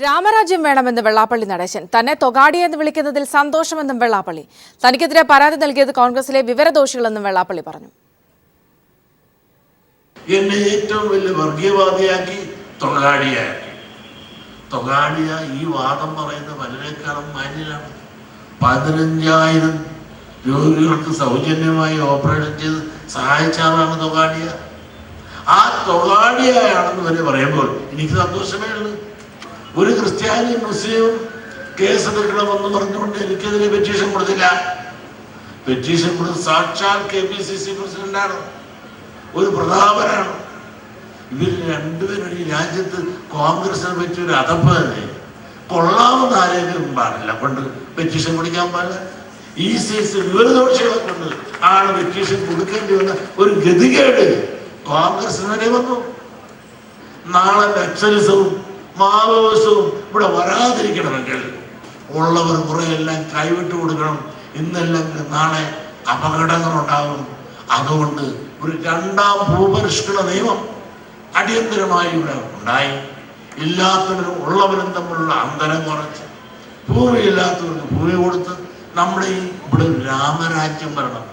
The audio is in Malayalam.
രാമരാജ്യം വേണമെന്ന് വെള്ളാപ്പള്ളി നടേശൻ. തന്നെ തൊഗാഡിയെന്ന് വിളിക്കുന്നതിൽ സന്തോഷമെന്നും വെള്ളാപ്പള്ളി. തനിക്കെതിരെ പരാതി നൽകിയത് കോൺഗ്രസിലെ വിവരദോഷികളെന്നും വെള്ളാപ്പള്ളി പറഞ്ഞു. എന്നെ ഏറ്റവും വലിയ വർഗീയവാദിയാക്കി തൊഗാഡിയാക്കി. തൊഗാഡിയ ഈ വാദം പറയുന്ന പലരെക്കാളും മാന്യനാണ്. 15,000 രോഗികൾക്ക് സൗജന്യമായി ഓപ്പറേഷൻ ചെയ്ത് സഹായിച്ചാണ് തൊഗാഡിയ. ആ തൊഗാഡിയാണെന്ന് വരെ പറയുമ്പോൾ എനിക്ക് സന്തോഷമേ ഉള്ളൂ. ഒരു ക്രിസ്ത്യാനിയും മുസ്ലിമും കേസെടുക്കണമെന്ന് പറഞ്ഞുകൊണ്ട് എനിക്കെതിരെ പെറ്റീഷൻ കൊടുത്തില്ല. പെറ്റീഷൻ കൊടുത്ത് സാക്ഷാൽ KPCC പ്രസിഡന്റാണ്, ഒരു പ്രതാപനാണ്. ഇവർ രണ്ടുപേരും ഈ രാജ്യത്ത് കോൺഗ്രസിനെ പറ്റി ഒരു അതപ്പ് തന്നെ കൊള്ളാവുന്ന ആരെങ്കിലും പാടില്ല കൊണ്ട് പെറ്റീഷൻ കൊടുക്കാൻ പാടില്ല. ഈ സൈസ് വിവരദോഷികളെ കൊണ്ട് ആണ് പെറ്റീഷൻ കൊടുക്കേണ്ടി വന്ന ഒരു ഗതികേട് കോൺഗ്രസിന് വരെ വന്നു. നാളെ നക്സലിസവും മാവോയിസവും ഇവിടെ വരാതിരിക്കണമെങ്കിൽ ഉള്ളവർ കുറെ എല്ലാം കൈവിട്ടു കൊടുക്കണം. ഇന്നെല്ലാം നാളെ അപകടങ്ങൾ ഉണ്ടാകും. അതുകൊണ്ട് ഒരു 2ാം ഭൂപരിഷ്കരണ നിയമം അടിയന്തരമായി ഇവിടെ ഉണ്ടായി. ഇല്ലാത്തവരും ഉള്ളവരും തമ്മിലുള്ള അന്തരം കുറച്ച് ഭൂമി ഇല്ലാത്തവർക്ക് ഭൂമി കൊടുത്ത് നമ്മുടെ ഇവിടെ രാമരാജ്യം വരണം.